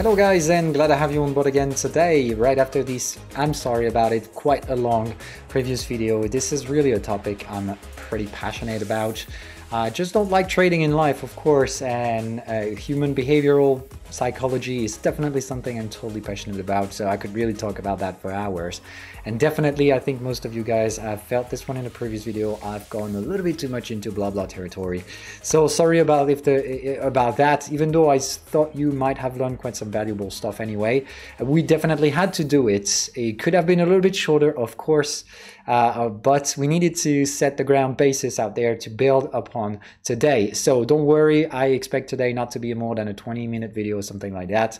Hello guys, and glad to have you on board again today, right after this, I'm sorry about it, quite a long previous video. This is really a topic I'm pretty passionate about. I just don't like trading in life, of course, and human behavioral psychology is definitely something I'm totally passionate about, so I could really talk about that for hours. And definitely, I think most of you guys have felt this one in the previous video. I've gone a little bit too much into blah blah territory, so sorry about that, even though I thought you might have learned quite some valuable stuff anyway. We definitely had to do it. It could have been a little bit shorter, of course, but we needed to set the ground basis out there to build upon today. So don't worry, I expect today not to be more than a 20-minute video or something like that.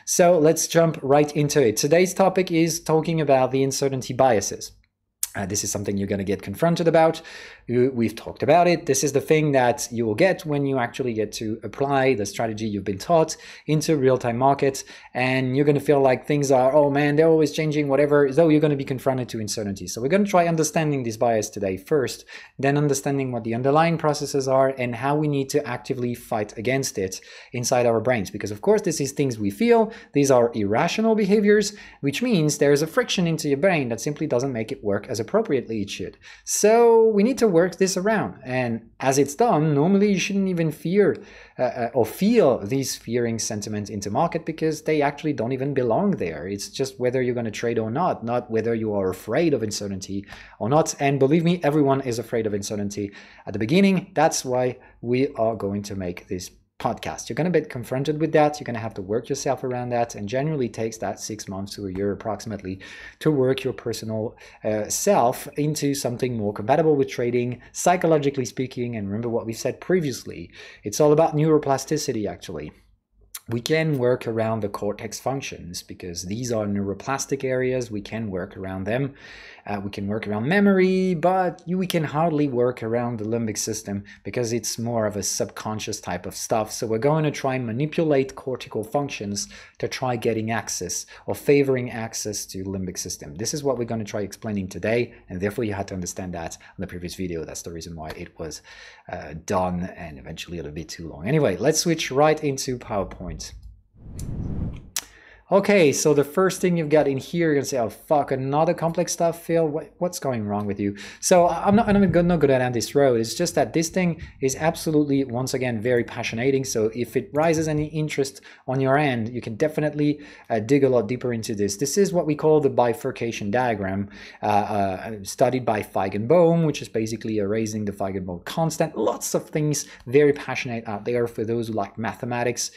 So let's jump right into it. Today's topic is talking about the uncertainty biases. This is something you're going to get confronted about. We've talked about it. This is the thing that you will get when you actually get to apply the strategy you've been taught into real-time markets, and you're going to feel like things are, oh man, they're always changing, whatever, though you're going to be confronted to uncertainty. So we're going to try understanding this bias today first, then understanding what the underlying processes are and how we need to actively fight against it inside our brains. Because of course, this is things we feel. These are irrational behaviors, which means there's a friction into your brain that simply doesn't make it work as appropriately it should. So we need to work this around, and as it's done, normally you shouldn't even fear or feel these fearing sentiments into market, because they actually don't even belong there. It's just whether you're going to trade or not whether you are afraid of uncertainty or not. And believe me, everyone is afraid of uncertainty at the beginning. That's why we are going to make this podcast. You're going to be confronted with that. You're going to have to work yourself around that, and generally takes that 6 months to a year approximately to work your personal self into something more compatible with trading, psychologically speaking. And remember what we said previously, it's all about neuroplasticity. Actually, we can work around the cortex functions because these are neuroplastic areas. We can work around them. We can work around memory, but we can hardly work around the limbic system because it's more of a subconscious type of stuff. So we're going to try and manipulate cortical functions to try getting access or favoring access to the limbic system. This is what we're going to try explaining today, and therefore you had to understand that on the previous video. That's the reason why it was done and eventually a little bit too long. Anyway, let's switch right into PowerPoint. Okay, so the first thing you've got in here, you're gonna say, oh fuck, another complex stuff, Phil, what's going wrong with you? So I'm not gonna down this road. It's just that this thing is absolutely, once again, very passionating. So if it raises any interest on your end, you can definitely dig a lot deeper into this. This is what we call the Bifurcation Diagram, studied by Feigenbaum, which is basically erasing the Feigenbaum constant. Lots of things very passionate out there for those who like mathematics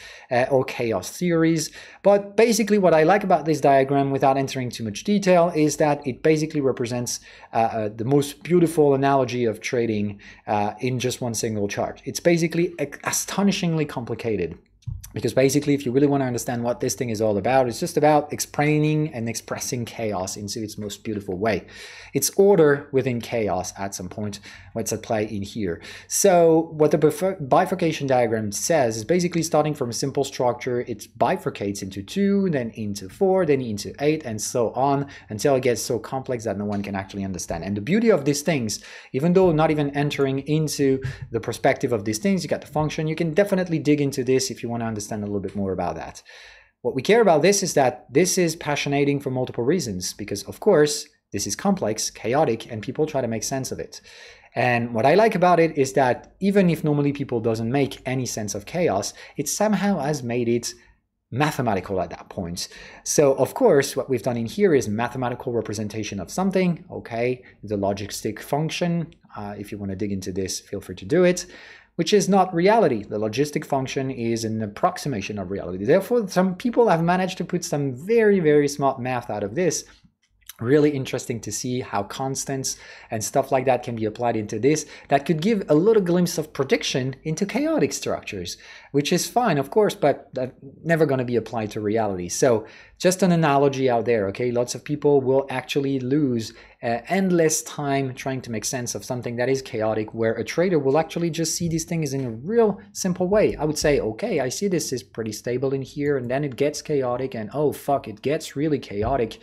or chaos theories. But basically, what I like about this diagram, without entering too much detail, is that it basically represents the most beautiful analogy of trading in just one single chart. It's basically astonishingly complicated, because basically, if you really want to understand what this thing is all about, it's just about explaining and expressing chaos into its most beautiful way. It's order within chaos at some point, what's at play in here. So what the bifurcation diagram says is basically starting from a simple structure, it bifurcates into 2, then into 4, then into 8, and so on, until it gets so complex that no one can actually understand. And the beauty of these things, even though not even entering into the perspective of these things, you got the function, you can definitely dig into this if you want to understand a little bit more about that. What we care about this is that this is passionating for multiple reasons, because of course this is complex, chaotic, and people try to make sense of it. And what I like about it is that even if normally people doesn't make any sense of chaos, it somehow has made it mathematical at that point. So of course what we've done in here is mathematical representation of something. Okay, the logistic function, if you want to dig into this, feel free to do it, which is not reality. The logistic function is an approximation of reality. Therefore, some people have managed to put some very, very smart math out of this. Really interesting to see how constants and stuff like that can be applied into this. That could give a little glimpse of prediction into chaotic structures, which is fine, of course, but never going to be applied to reality. So just an analogy out there, okay? Lots of people will actually lose endless time trying to make sense of something that is chaotic, where a trader will actually just see these things in a real simple way. I would say, okay, I see this is pretty stable in here, and then it gets chaotic, and oh fuck, it gets really chaotic.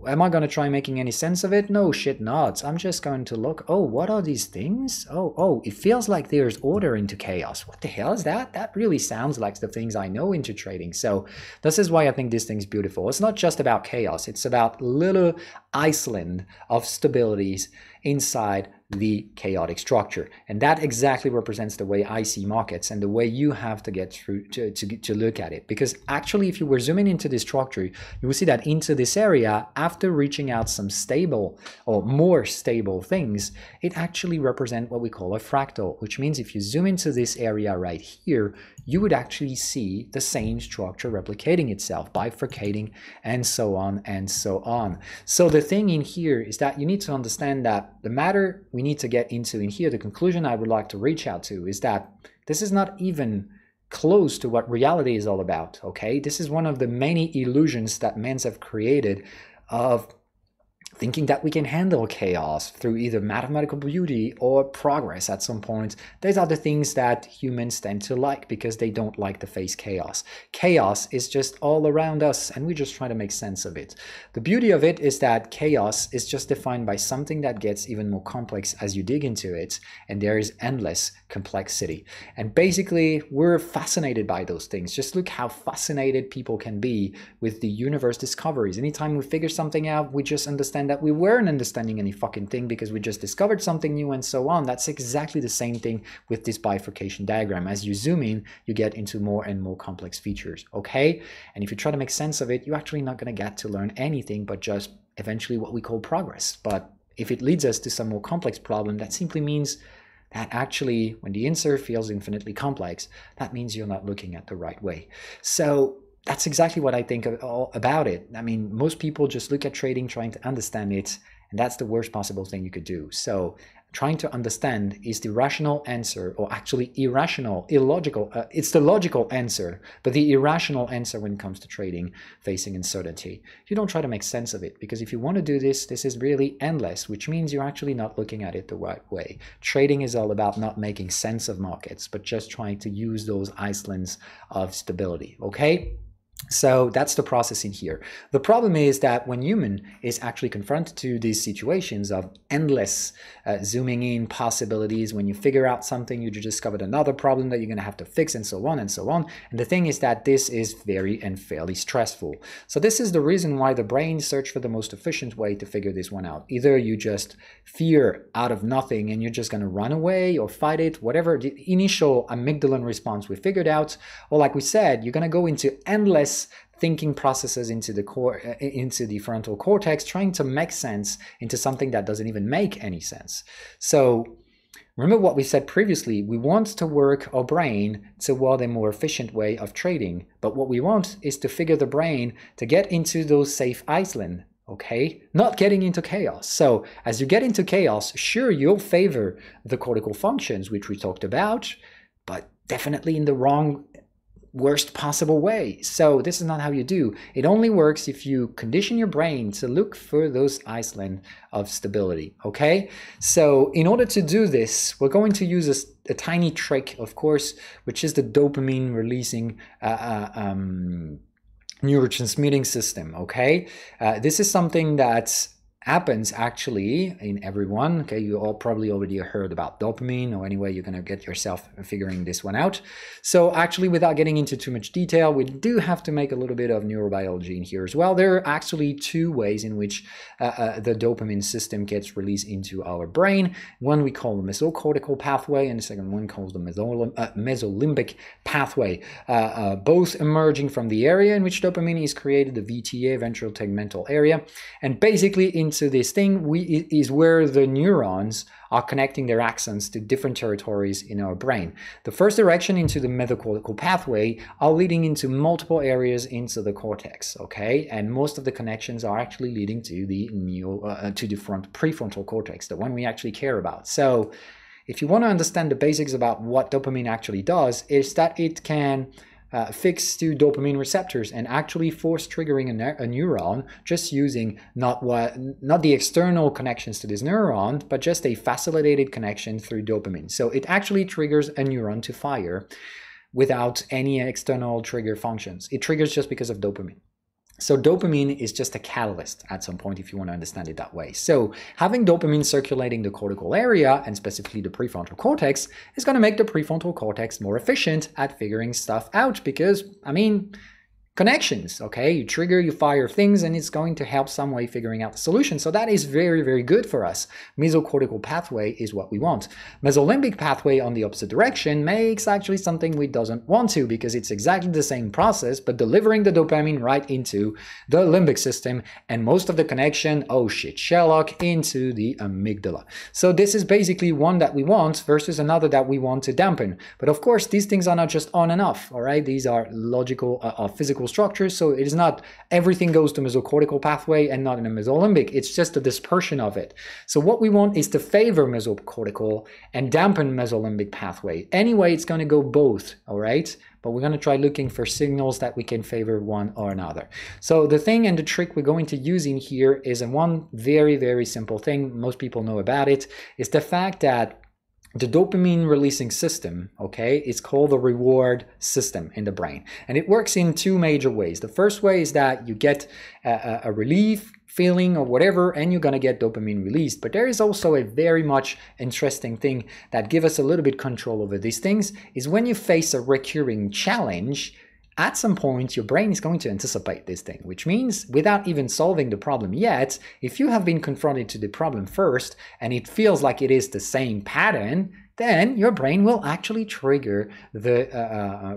Am I going to try making any sense of it? No shit not. I'm just going to look, oh, what are these things? Oh, it feels like there's order into chaos. What the hell is that? That really sounds like the things I know into trading. So this is why I think this thing's beautiful. It's not just about chaos. It's about little island of stabilities inside the chaotic structure. And that exactly represents the way I see markets and the way you have to get through to look at it. Because actually, if you were zooming into this structure, you will see that into this area, after reaching out some stable or more stable things, it actually represents what we call a fractal, which means if you zoom into this area right here, you would actually see the same structure replicating itself, bifurcating, and so on and so on. So the thing in here is that you need to understand that the matter we need to get into in here, the conclusion I would like to reach out to is that this is not even close to what reality is all about, okay? This is one of the many illusions that men have created of thinking that we can handle chaos through either mathematical beauty or progress at some point. These are the things that humans tend to like because they don't like to face chaos. Chaos is just all around us and we just try to make sense of it. The beauty of it is that chaos is just defined by something that gets even more complex as you dig into it, and there is endless complexity. And basically, we're fascinated by those things. Just look how fascinated people can be with the universe discoveries. Anytime we figure something out, we just understand that we weren't understanding any fucking thing because we just discovered something new and so on. That's exactly the same thing with this bifurcation diagram. As you zoom in, you get into more and more complex features, okay? And if you try to make sense of it, you're actually not going to get to learn anything but just eventually what we call progress. But if it leads us to some more complex problem, that simply means that actually when the answer feels infinitely complex, that means you're not looking at the right way. So that's exactly what I think about it. I mean, most people just look at trading trying to understand it, and that's the worst possible thing you could do. So trying to understand is the rational answer, or actually irrational, illogical. It's the logical answer, but the irrational answer when it comes to trading, facing uncertainty. You don't try to make sense of it, because if you want to do this, this is really endless, which means you're actually not looking at it the right way. Trading is all about not making sense of markets, but just trying to use those islands of stability, okay? So that's the process in here. The problem is that when human is actually confronted to these situations of endless zooming in possibilities, when you figure out something, you just discovered another problem that you're going to have to fix, and so on and so on. And the thing is that this is very and fairly stressful. So this is the reason why the brain searches for the most efficient way to figure this one out. Either you just fear out of nothing and you're just going to run away or fight it, whatever the initial amygdalan response we figured out, or like we said, you're going to go into endless thinking processes into the frontal cortex, trying to make sense into something that doesn't even make any sense. So remember what we said previously, we want to work our brain toward a more efficient way of trading, but what we want is to figure the brain to get into those safe islands, okay? Not getting into chaos. So as you get into chaos, sure, you'll favor the cortical functions, which we talked about, but definitely in the wrong, worst possible way. So this is not how you do. It only works if you condition your brain to look for those islands of stability, okay? So in order to do this, we're going to use a tiny trick, of course, which is the dopamine releasing neurotransmitting system, okay? This is something that's happens actually in everyone, okay? You all probably already heard about dopamine, or anyway, you're going to get yourself figuring this one out. So actually, without getting into too much detail, we do have to make a little bit of neurobiology in here as well. There are actually two ways in which the dopamine system gets released into our brain. One we call the mesocortical pathway, and the second one calls the mesolimbic pathway, both emerging from the area in which dopamine is created, the VTA, ventral tegmental area. And basically into this thing is where the neurons are connecting their axons to different territories in our brain. The first direction into the mesocortical pathway are leading into multiple areas into the cortex, okay? And most of the connections are actually leading to the prefrontal cortex, the one we actually care about. So if you want to understand the basics about what dopamine actually does, is that it can fix to dopamine receptors and actually force triggering a neuron just using not the external connections to this neuron, but just a facilitated connection through dopamine. So it actually triggers a neuron to fire without any external trigger functions. It triggers just because of dopamine. So dopamine is just a catalyst at some point if you want to understand it that way. So having dopamine circulating the cortical area, and specifically the prefrontal cortex, is going to make the prefrontal cortex more efficient at figuring stuff out because, I mean, connections, okay? You trigger, you fire things, and it's going to help some way figuring out the solution. So that is very, very good for us. Mesocortical pathway is what we want. Mesolimbic pathway on the opposite direction makes actually something we doesn't want to, because it's exactly the same process, but delivering the dopamine right into the limbic system, and most of the connection, oh shit, Sherlock, into the amygdala. So this is basically one that we want versus another that we want to dampen. But of course, these things are not just on and off, all right? These are logical, physical structures, so it is not everything goes to mesocortical pathway and not in a mesolimbic. It's just a dispersion of it. So what we want is to favor mesocortical and dampen mesolimbic pathway. Anyway, it's going to go both, all right? But we're going to try looking for signals that we can favor one or another. So the thing and the trick we're going to use in here is one very, very simple thing. Most people know about it. Is the fact that the dopamine releasing system, okay, is called the reward system in the brain. And it works in two major ways. The first way is that you get a relief feeling or whatever, and you're going to get dopamine released. But there is also a very much interesting thing that gives us a little bit control over these things, is when you face a recurring challenge, at some point, your brain is going to anticipate this thing, which means without even solving the problem yet, if you have been confronted to the problem first and it feels like it is the same pattern, then your brain will actually trigger the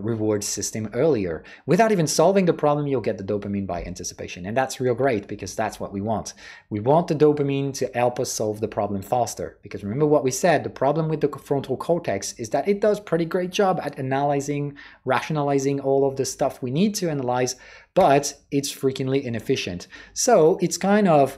reward system earlier. Without even solving the problem, you'll get the dopamine by anticipation. And that's real great because that's what we want. We want the dopamine to help us solve the problem faster. Because remember what we said, the problem with the frontal cortex is that it does a pretty great job at analyzing, rationalizing all of the stuff we need to analyze, but it's freakingly inefficient. So it's kind of,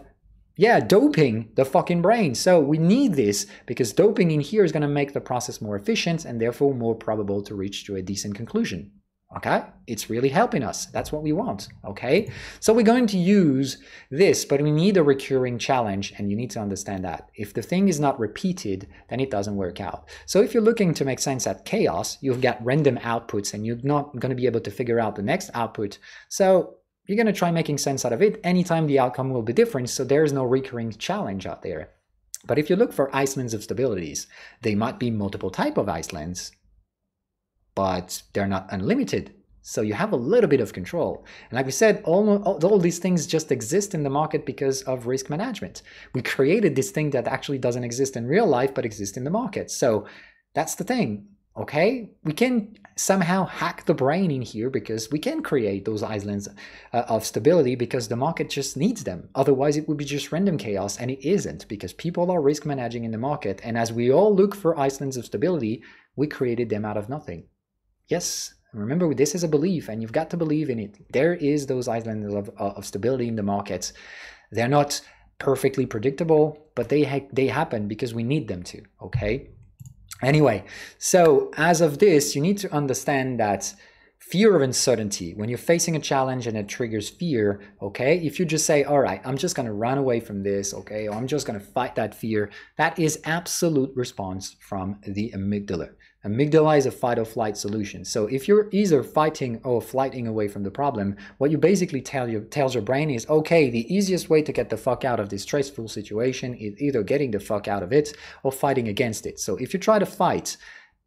yeah, doping the fucking brain. So we need this because doping in here is going to make the process more efficient and therefore more probable to reach to a decent conclusion. Okay? It's really helping us. That's what we want. Okay? So we're going to use this, but we need a recurring challenge, and you need to understand that. If the thing is not repeated, then it doesn't work out. So if you're looking to make sense at chaos, you've got random outputs and you're not going to be able to figure out the next output. So you're going to try making sense out of it anytime the outcome will be different, so there is no recurring challenge out there. But if you look for islands of stabilities, they might be multiple type of islands, but they're not unlimited. So you have a little bit of control. And like we said, all these things just exist in the market because of risk management. We created this thing that actually doesn't exist in real life, but exists in the market. So that's the thing. Okay, we can somehow hack the brain in here because we can create those islands of stability because the market just needs them. Otherwise, it would be just random chaos, and it isn't because people are risk managing in the market. And as we all look for islands of stability, we created them out of nothing. Yes, remember, this is a belief, and you've got to believe in it. There is those islands of stability in the markets. They're not perfectly predictable, but they happen because we need them to, okay? Anyway, so as of this, you need to understand that fear of uncertainty, when you're facing a challenge and it triggers fear, okay, if you just say, all right, I'm just going to run away from this, okay, or I'm just going to fight that fear, that is absolute response from the amygdala. Amygdala is a fight or flight solution. So if you're either fighting or flighting away from the problem, what you basically tells your brain is, okay, the easiest way to get the fuck out of this stressful situation is either getting the fuck out of it or fighting against it. So if you try to fight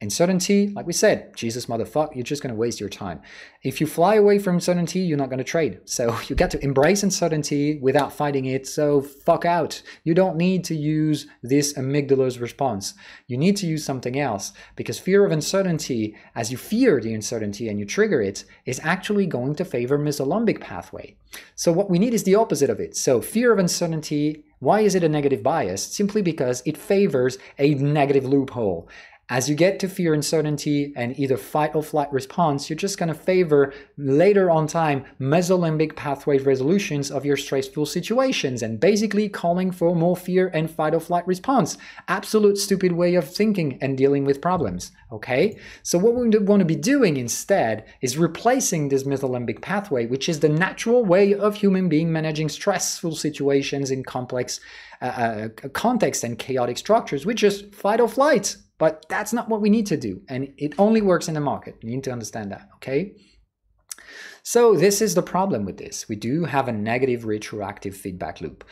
uncertainty, like we said, Jesus motherfucker, you're just going to waste your time. If you fly away from uncertainty, you're not going to trade. So you got to embrace uncertainty without fighting it. So fuck out. You don't need to use this amygdala's response. You need to use something else, because fear of uncertainty, as you fear the uncertainty and you trigger it, is actually going to favor mesolimbic pathway. So what we need is the opposite of it. So fear of uncertainty, why is it a negative bias? Simply because it favors a negative loophole. As you get to fear uncertainty and either fight or flight response, you're just going to favor later on time mesolimbic pathway resolutions of your stressful situations and basically calling for more fear and fight or flight response. Absolute stupid way of thinking and dealing with problems. Okay? So what we want to be doing instead is replacing this mesolimbic pathway, which is the natural way of human being managing stressful situations in complex context and chaotic structures, which is fight or flight. But that's not what we need to do, and it only works in the market. You need to understand that, okay? So this is the problem with this. We do have a negative retroactive feedback loop.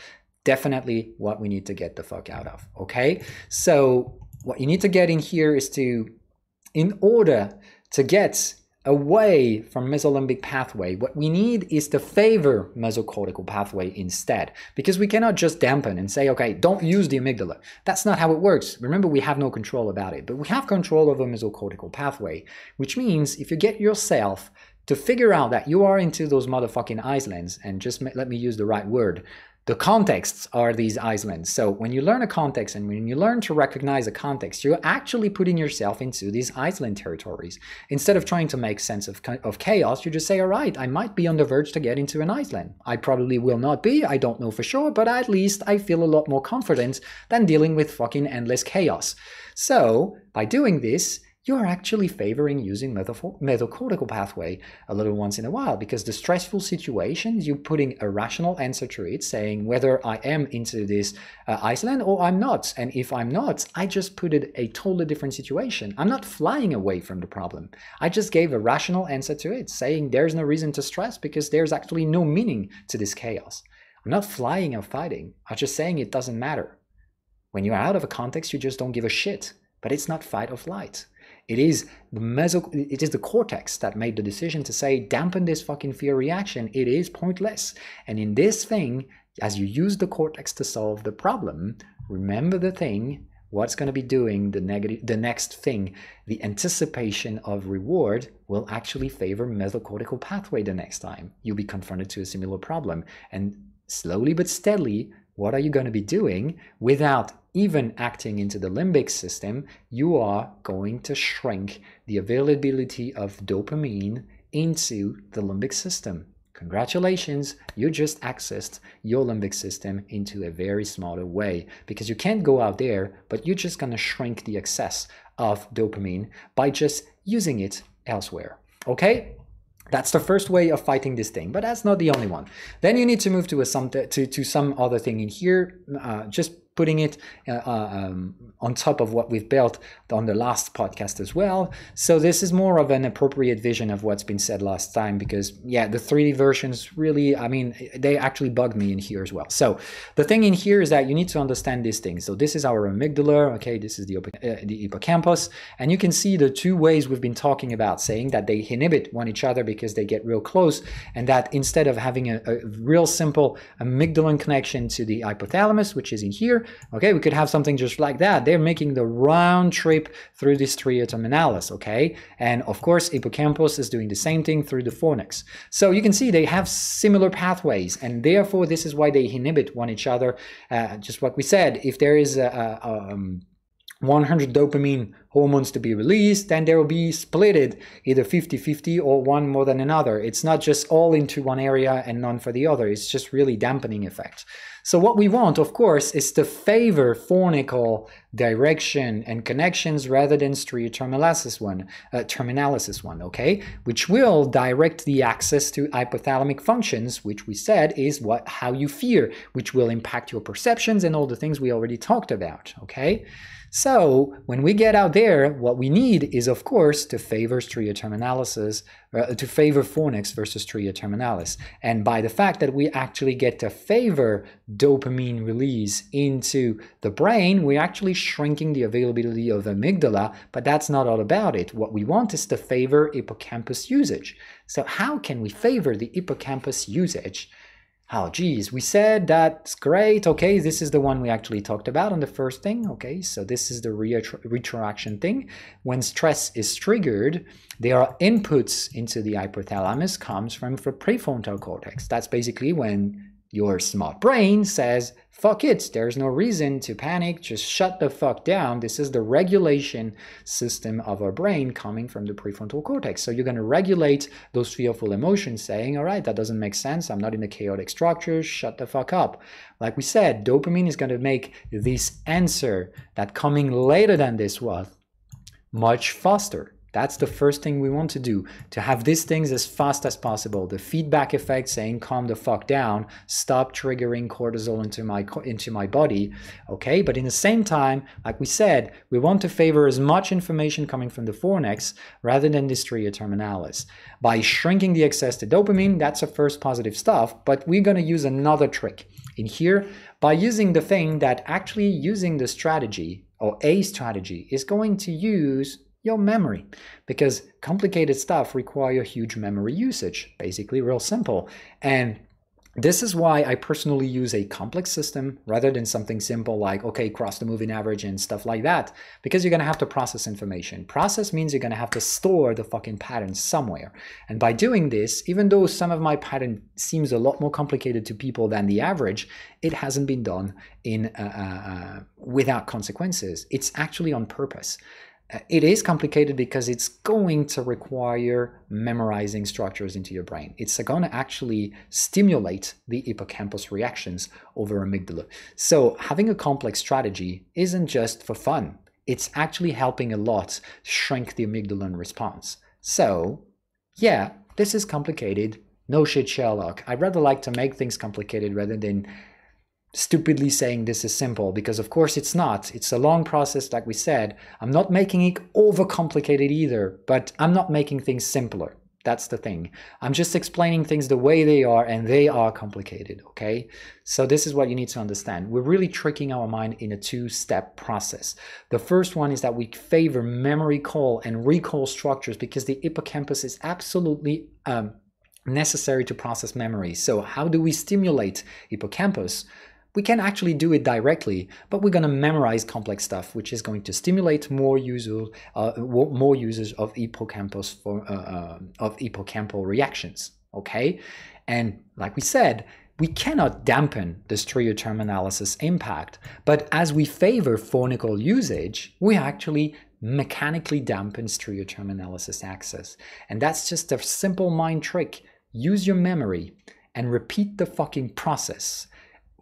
Definitely what we need to get the fuck out of, okay? So what you need to get in here is in order to get away from mesolimbic pathway, what we need is to favor mesocortical pathway instead, because we cannot just dampen and say, okay, don't use the amygdala. That's not how it works. Remember, we have no control about it, but we have control over mesocortical pathway, which means if you get yourself to figure out that you are into those motherfucking islands, and just let me use the right word, the contexts are these islands. So when you learn a context and when you learn to recognize a context, you're actually putting yourself into these island territories. Instead of trying to make sense of chaos, you just say, all right, I might be on the verge to get into an island. I probably will not be, I don't know for sure, but at least I feel a lot more confident than dealing with fucking endless chaos. So by doing this, you're actually favoring using mesocortical pathway a little once in a while, because the stressful situations, you're putting a rational answer to it, saying whether I am into this island or I'm not. And if I'm not, I just put it a totally different situation. I'm not flying away from the problem. I just gave a rational answer to it, saying there's no reason to stress because there's actually no meaning to this chaos. I'm not flying or fighting. I'm just saying it doesn't matter. When you're out of a context, you just don't give a shit. But it's not fight or flight. It is the cortex that made the decision to say, dampen this fucking fear reaction. It is pointless. And in this thing, as you use the cortex to solve the problem, remember the thing, what's going to be doing the next thing, the anticipation of reward will actually favor mesocortical pathway the next time you'll be confronted to a similar problem. And slowly but steadily, what are you going to be doing without even acting into the limbic system? You are going to shrink the availability of dopamine into the limbic system. Congratulations, you just accessed your limbic system into a very smarter way, because you can't go out there, but you're just going to shrink the excess of dopamine by just using it elsewhere. Okay? That's the first way of fighting this thing, but that's not the only one. Then you need to move to some other thing in here, just putting it on top of what we've built on the last podcast as well. So this is more of an appropriate vision of what's been said last time, because yeah, the 3D versions really, I mean, they actually bugged me in here as well. So the thing in here is that you need to understand these things. So this is our amygdala, okay, this is the hippocampus, and you can see the two ways we've been talking about, saying that they inhibit one each other because they get real close, and that instead of having a real simple amygdalan connection to the hypothalamus, which is in here, okay, we could have something just like that. They're making the round trip through this striatum terminalis, okay? And of course, hippocampus is doing the same thing through the fornix. So you can see they have similar pathways, and therefore this is why they inhibit one each other. Just what we said, if there is 100 dopamine hormones to be released, then there will be splitted either 50-50 or one more than another. It's not just all into one area and none for the other. It's just really dampening effect. So what we want, of course, is to favor fornical direction and connections rather than terminalis one, okay? Which will direct the access to hypothalamic functions, which we said is how you fear, which will impact your perceptions and all the things we already talked about, okay? So when we get out there, what we need is, of course, to favor stria terminalis, to favor fornix versus stria terminalis. And by the fact that we actually get to favor dopamine release into the brain, we're actually shrinking the availability of amygdala, but that's not all about it. What we want is to favor hippocampus usage. So how can we favor the hippocampus usage? Oh, geez, we said that's great. Okay, this is the one we actually talked about on the first thing. Okay, so this is the retroaction thing. When stress is triggered, there are inputs into the hypothalamus comes from the prefrontal cortex. That's basically when your smart brain says, fuck it, there's no reason to panic, just shut the fuck down. This is the regulation system of our brain coming from the prefrontal cortex. So you're going to regulate those fearful emotions, saying, all right, that doesn't make sense. I'm not in a chaotic structure, shut the fuck up. Like we said, dopamine is going to make this answer that coming later than this was much faster. That's the first thing we want to do, to have these things as fast as possible. The feedback effect saying calm the fuck down, stop triggering cortisol into my body, okay? But in the same time, like we said, we want to favor as much information coming from the forex rather than this trio terminalis. By shrinking the excess to dopamine, that's the first positive stuff, but we're going to use another trick in here by using the thing that actually using the strategy or a strategy is going to use your memory, because complicated stuff require huge memory usage, basically real simple. And this is why I personally use a complex system rather than something simple like, okay, cross the moving average and stuff like that, because you're going to have to process information. Process means you're going to have to store the fucking pattern somewhere. And by doing this, even though some of my pattern seems a lot more complicated to people than the average, it hasn't been done in without consequences. It's actually on purpose. It is complicated because it's going to require memorizing structures into your brain. It's going to actually stimulate the hippocampus reactions over amygdala. So having a complex strategy isn't just for fun. It's actually helping a lot shrink the amygdalan response. So yeah, this is complicated. No shit, Sherlock. I'd rather like to make things complicated rather than stupidly saying this is simple, because of course it's not. It's a long process, like we said. I'm not making it overcomplicated either, but I'm not making things simpler. That's the thing. I'm just explaining things the way they are, and they are complicated, okay? So this is what you need to understand. We're really tricking our mind in a two-step process. The first one is that we favor memory call and recall structures because the hippocampus is absolutely necessary to process memory. So how do we stimulate hippocampus? We can actually do it directly, but we're going to memorize complex stuff, which is going to stimulate more users of hippocampus of hippocampal reactions. Okay, and like we said, we cannot dampen the stereoterminalysis impact, but as we favor phonical usage, we actually mechanically dampen stereoterminalysis access, and that's just a simple mind trick. Use your memory and repeat the fucking process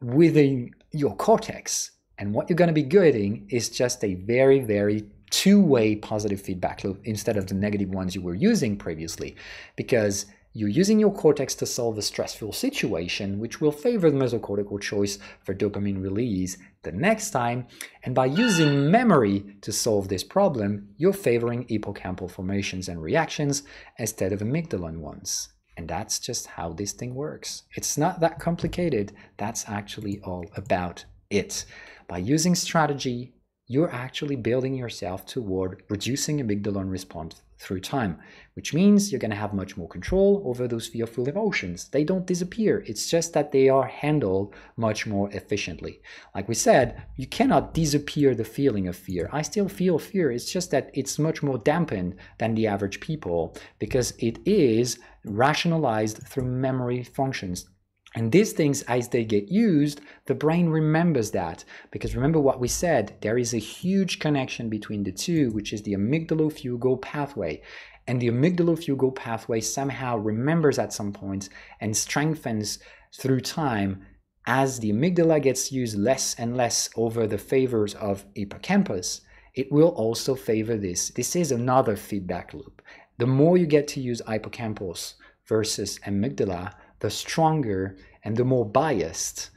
within your cortex, and what you're going to be getting is just a very, very two-way positive feedback loop instead of the negative ones you were using previously, because you're using your cortex to solve a stressful situation, which will favor the mesocortical choice for dopamine release the next time, and by using memory to solve this problem, you're favoring hippocampal formations and reactions instead of amygdalan ones. And that's just how this thing works. It's not that complicated. That's actually all about it. By using strategy, you're actually building yourself toward reducing amygdalan response through time, which means you're going to have much more control over those fearful emotions. They don't disappear. It's just that they are handled much more efficiently. Like we said, you cannot disappear the feeling of fear. I still feel fear. It's just that it's much more dampened than the average people because it is rationalized through memory functions. And these things, as they get used, the brain remembers that. Because remember what we said, there is a huge connection between the two, which is the amygdalofugal pathway. And the amygdalofugal pathway somehow remembers at some point and strengthens through time as the amygdala gets used less and less over the favors of hippocampus. It will also favor this. This is another feedback loop. The more you get to use hippocampus versus amygdala, the stronger and the more biased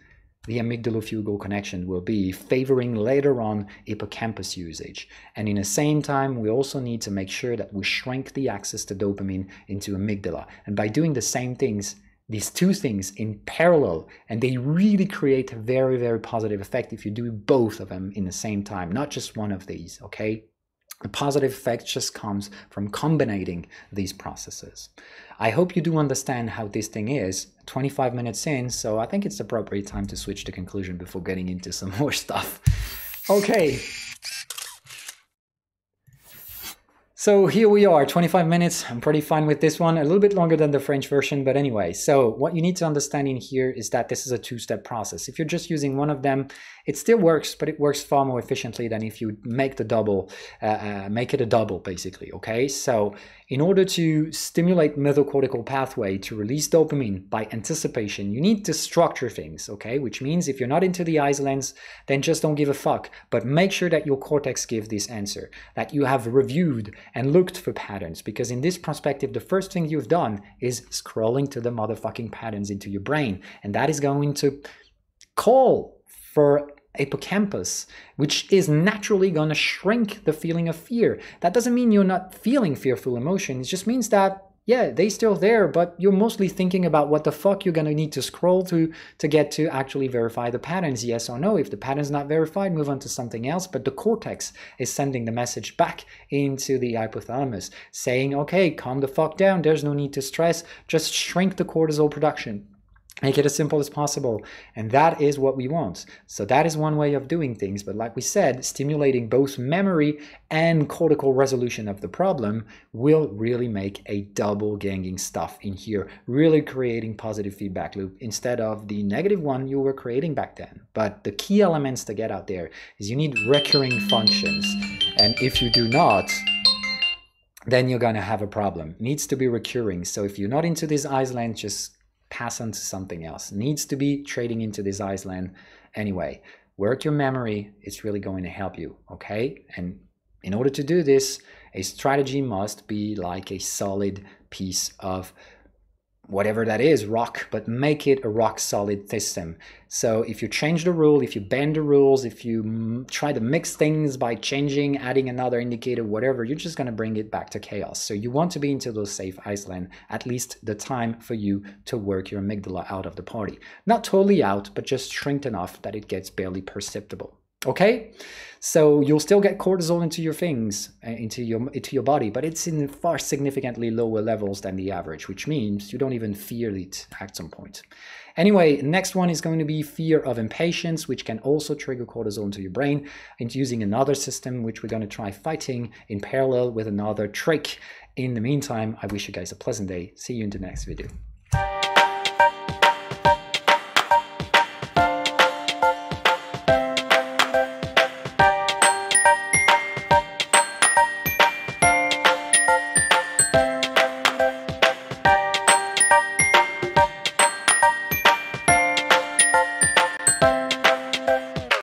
the amygdalofugal connection will be, favoring later on hippocampus usage. And in the same time, we also need to make sure that we shrink the access to dopamine into amygdala. And by doing the same things, these two things in parallel, and they really create a very, very positive effect if you do both of them in the same time, not just one of these, okay? The positive effect just comes from combining these processes. I hope you do understand how this thing is. 25 minutes in, so I think it's the appropriate time to switch to conclusion before getting into some more stuff. Okay. So here we are, 25 minutes. I'm pretty fine with this one, a little bit longer than the French version, but anyway. So what you need to understand in here is that this is a two-step process. If you're just using one of them, it still works, but it works far more efficiently than if you make the double, make it a double basically, okay? So in order to stimulate mesocortical pathway to release dopamine by anticipation, you need to structure things, okay? Which means if you're not into the islands, then just don't give a fuck, but make sure that your cortex gives this answer, that you have reviewed and looked for patterns, because in this perspective, the first thing you've done is scrolling to the motherfucking patterns into your brain, and that is going to call for hippocampus, which is naturally going to shrink the feeling of fear. That doesn't mean you're not feeling fearful emotion. It just means that, yeah, they're still there, but you're mostly thinking about what the fuck you're going to need to scroll to get to actually verify the patterns, yes or no. If the pattern's not verified, move on to something else. But the cortex is sending the message back into the hypothalamus, saying, okay, calm the fuck down. There's no need to stress. Just shrink the cortisol production. Make it as simple as possible, and that is what we want. So that is one way of doing things, but like we said, stimulating both memory and cortical resolution of the problem will really make a double ganging stuff in here, really creating positive feedback loop instead of the negative one you were creating back then. But the key elements to get out there is you need recurring functions, and if you do not, then you're going to have a problem. It needs to be recurring. So if you're not into this island, just pass on to something else. Needs to be trading into this island anyway. Work your memory. It's really going to help you, okay? And in order to do this, a strategy must be like a solid piece of whatever that is, rock, but make it a rock solid system. So if you change the rule, if you bend the rules, if you try to mix things by changing, adding another indicator, whatever, you're just going to bring it back to chaos. So you want to be into those safe island, at least the time for you to work your amygdala out of the party. Not totally out, but just shrink enough that it gets barely perceptible. Okay, so you'll still get cortisol into your things, into your body, but it's in far significantly lower levels than the average, which means you don't even fear it at some point. Anyway, next one is going to be fear of impatience, which can also trigger cortisol into your brain, and using another system, which we're going to try fighting in parallel with another trick. In the meantime, I wish you guys a pleasant day. See you in the next video.